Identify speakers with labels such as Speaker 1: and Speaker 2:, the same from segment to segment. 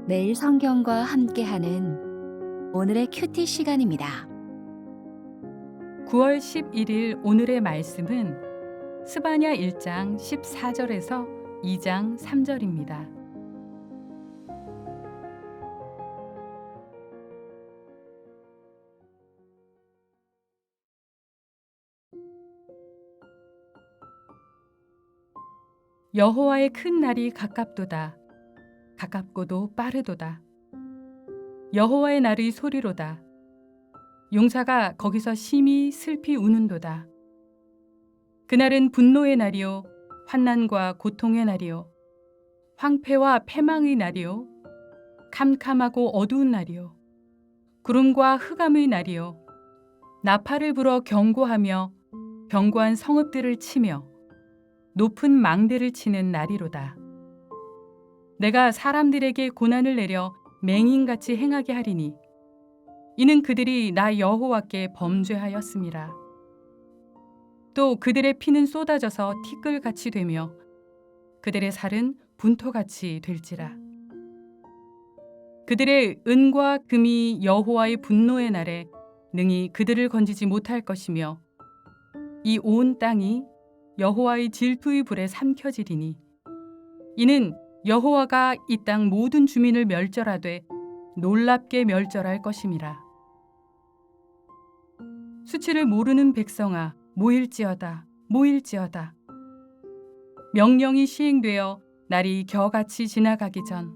Speaker 1: 매일 성경과 함께하는 오늘의 큐티 시간입니다.
Speaker 2: 9월 11일 오늘의 말씀은 스바냐 1장 14절에서 2장 3절입니다. 여호와의 큰 날이 가깝도다. 가깝고도 빠르도다. 여호와의 날의 소리로다. 용사가 거기서 심히 슬피 우는도다. 그날은 분노의 날이요 환난과 고통의 날이요 황폐와 패망의 날이요 캄캄하고 어두운 날이요 구름과 흑암의 날이요 나팔을 불어 경고하며 견고한 성읍들을 치며 높은 망대를 치는 날이로다. 내가 사람들에게 고난을 내려 맹인같이 행하게 하리니 이는 그들이 나 여호와께 범죄하였음이라. 또 그들의 피는 쏟아져서 티끌같이 되며 그들의 살은 분토같이 될지라. 그들의 은과 금이 여호와의 분노의 날에 능히 그들을 건지지 못할 것이며 이 온 땅이 여호와의 질투의 불에 삼켜지리니 이는 여호와가 이 땅 모든 주민을 멸절하되 놀랍게 멸절할 것임이라. 수치를 모르는 백성아 모일지어다 모일지어다. 명령이 시행되어 날이 겨같이 지나가기 전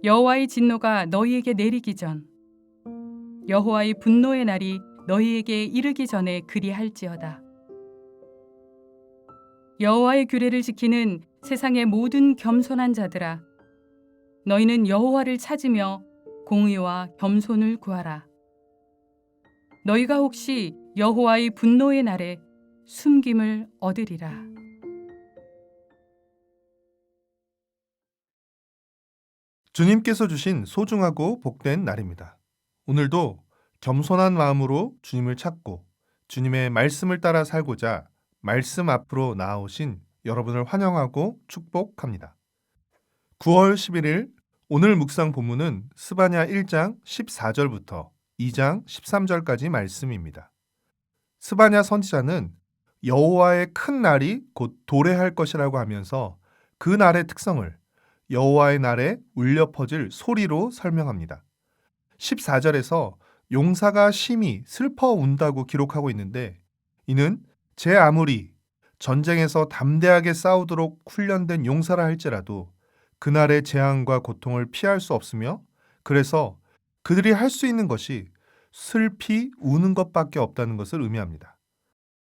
Speaker 2: 여호와의 진노가 너희에게 내리기 전 여호와의 분노의 날이 너희에게 이르기 전에 그리할지어다. 여호와의 규례를 지키는 세상의 모든 겸손한 자들아, 너희는 여호와를 찾으며 공의와 겸손을 구하라. 너희가 혹시 여호와의 분노의 날에 숨김을 얻으리라.
Speaker 3: 주님께서 주신 소중하고 복된 날입니다. 오늘도 겸손한 마음으로 주님을 찾고 주님의 말씀을 따라 살고자 말씀 앞으로 나아오신 여러분을 환영하고 축복합니다. 9월 11일 오늘 묵상 본문은 스바냐 1장 14절부터 2장 13절까지 말씀입니다. 스바냐 선지자는 여호와의 큰 날이 곧 도래할 것이라고 하면서 그 날의 특성을 여호와의 날에 울려 퍼질 소리로 설명합니다. 14절에서 용사가 심히 슬퍼 운다고 기록하고 있는데 이는 제 아무리 전쟁에서 담대하게 싸우도록 훈련된 용사라 할지라도 그날의 재앙과 고통을 피할 수 없으며 그래서 그들이 할 수 있는 것이 슬피 우는 것밖에 없다는 것을 의미합니다.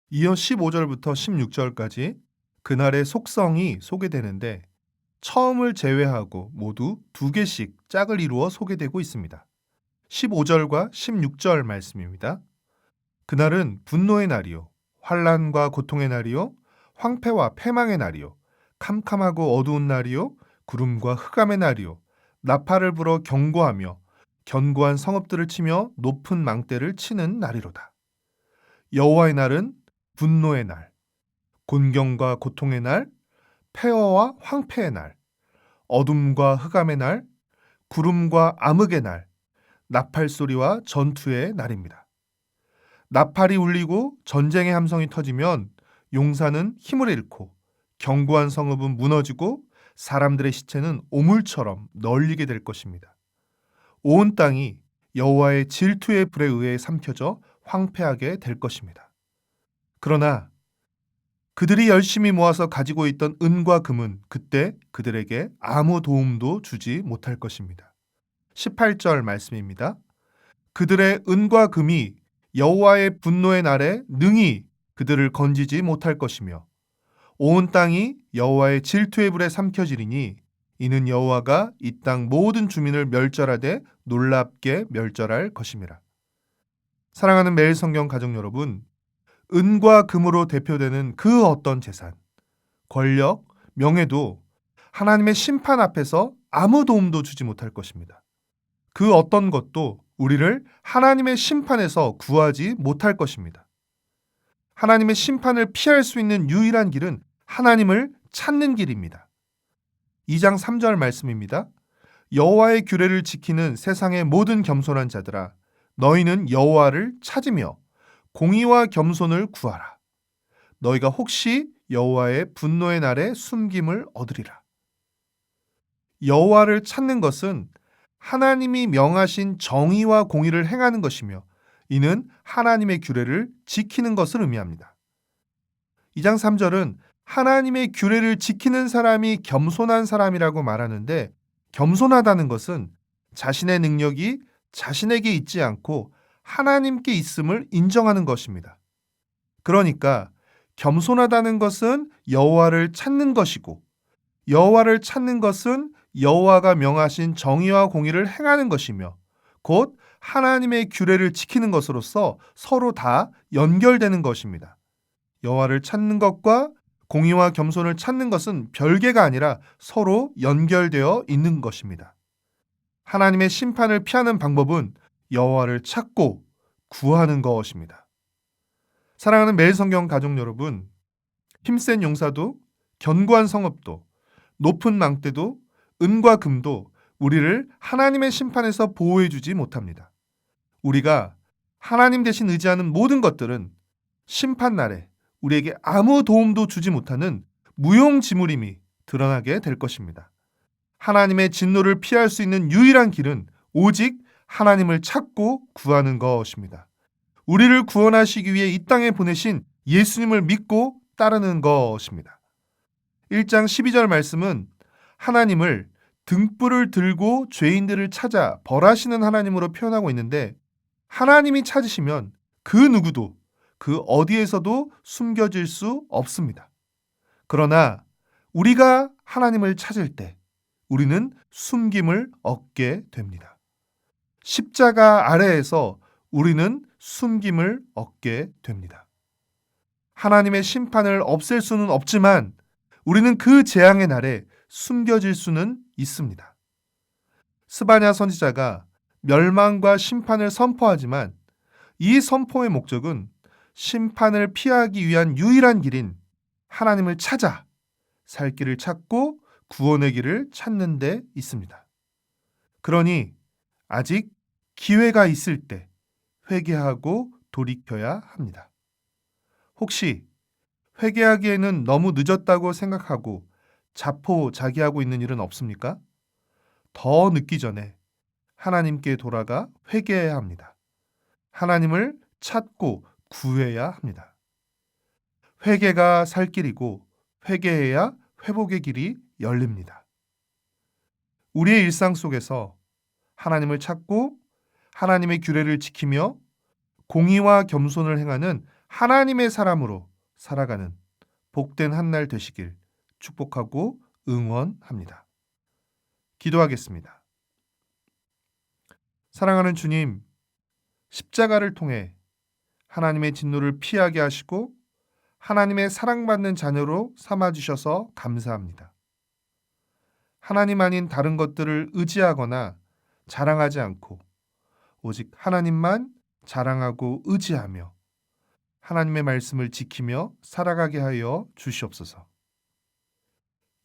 Speaker 3: 이어 15절부터 16절까지 그날의 속성이 소개되는데 처음을 제외하고 모두 2개씩 짝을 이루어 소개되고 있습니다. 15절과 16절 말씀입니다. 그날은 분노의 날이요 환난과 고통의 날이요 황폐와 패망의 날이요 캄캄하고 어두운 날이요 구름과 흑암의 날이요 나팔을 불어 경고하며 견고한 성읍들을 치며 높은 망대를 치는 날이로다. 여호와의 날은 분노의 날, 곤경과 고통의 날, 폐허와 황폐의 날, 어둠과 흑암의 날, 구름과 암흑의 날, 나팔 소리와 전투의 날입니다. 나팔이 울리고 전쟁의 함성이 터지면 용사는 힘을 잃고 견고한 성읍은 무너지고 사람들의 시체는 오물처럼 널리게 될 것입니다. 온 땅이 여호와의 질투의 불에 의해 삼켜져 황폐하게 될 것입니다. 그러나 그들이 열심히 모아서 가지고 있던 은과 금은 그때 그들에게 아무 도움도 주지 못할 것입니다. 18절 말씀입니다. 그들의 은과 금이 여호와의 분노의 날에 능히 그들을 건지지 못할 것이며 온 땅이 여호와의 질투의 불에 삼켜지리니 이는 여호와가 이 땅 모든 주민을 멸절하되 놀랍게 멸절할 것임이라. 사랑하는 매일 성경 가족 여러분, 은과 금으로 대표되는 그 어떤 재산, 권력, 명예도 하나님의 심판 앞에서 아무 도움도 주지 못할 것입니다. 그 어떤 것도 우리를 하나님의 심판에서 구하지 못할 것입니다. 하나님의 심판을 피할 수 있는 유일한 길은 하나님을 찾는 길입니다. 2장 3절 말씀입니다. 여호와의 규례를 지키는 세상의 모든 겸손한 자들아, 너희는 여호와를 찾으며 공의와 겸손을 구하라. 너희가 혹시 여호와의 분노의 날에 숨김을 얻으리라. 여호와를 찾는 것은 하나님이 명하신 정의와 공의를 행하는 것이며, 이는 하나님의 규례를 지키는 것을 의미합니다. 2장 3절은 하나님의 규례를 지키는 사람이 겸손한 사람이라고 말하는데, 겸손하다는 것은 자신의 능력이 자신에게 있지 않고 하나님께 있음을 인정하는 것입니다. 그러니까 겸손하다는 것은 여호와를 찾는 것이고, 여호와를 찾는 것은 여호와가 명하신 정의와 공의를 행하는 것이며, 곧 하나님의 규례를 지키는 것으로서 서로 다 연결되는 것입니다. 여호와를 찾는 것과 공의와 겸손을 찾는 것은 별개가 아니라 서로 연결되어 있는 것입니다. 하나님의 심판을 피하는 방법은 여호와를 찾고 구하는 것입니다. 사랑하는 매일성경 가족 여러분, 힘센 용사도 견고한 성읍도 높은 망대도 은과 금도 우리를 하나님의 심판에서 보호해주지 못합니다. 우리가 하나님 대신 의지하는 모든 것들은 심판날에 우리에게 아무 도움도 주지 못하는 무용지물임이 드러나게 될 것입니다. 하나님의 진노를 피할 수 있는 유일한 길은 오직 하나님을 찾고 구하는 것입니다. 우리를 구원하시기 위해 이 땅에 보내신 예수님을 믿고 따르는 것입니다. 1장 12절 말씀은 하나님을 등불을 들고 죄인들을 찾아 벌하시는 하나님으로 표현하고 있는데, 하나님이 찾으시면 그 누구도 그 어디에서도 숨겨질 수 없습니다. 그러나 우리가 하나님을 찾을 때 우리는 숨김을 얻게 됩니다. 십자가 아래에서 우리는 숨김을 얻게 됩니다. 하나님의 심판을 없앨 수는 없지만 우리는 그 재앙의 날에 숨겨질 수는 있습니다. 스바냐 선지자가 멸망과 심판을 선포하지만 이 선포의 목적은 심판을 피하기 위한 유일한 길인 하나님을 찾아 살 길을 찾고 구원의 길을 찾는 데 있습니다. 그러니 아직 기회가 있을 때 회개하고 돌이켜야 합니다. 혹시 회개하기에는 너무 늦었다고 생각하고 자포자기하고 있는 일은 없습니까? 더 늦기 전에 하나님께 돌아가 회개해야 합니다. 하나님을 찾고 구해야 합니다. 회개가 살 길이고 회개해야 회복의 길이 열립니다. 우리의 일상 속에서 하나님을 찾고 하나님의 규례를 지키며 공의와 겸손을 행하는 하나님의 사람으로 살아가는 복된 한 날 되시길 축복하고 응원합니다. 기도하겠습니다. 사랑하는 주님, 십자가를 통해 하나님의 진노를 피하게 하시고 하나님의 사랑받는 자녀로 삼아주셔서 감사합니다. 하나님 아닌 다른 것들을 의지하거나 자랑하지 않고 오직 하나님만 자랑하고 의지하며 하나님의 말씀을 지키며 살아가게 하여 주시옵소서.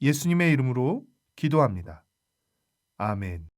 Speaker 3: 예수님의 이름으로 기도합니다. 아멘.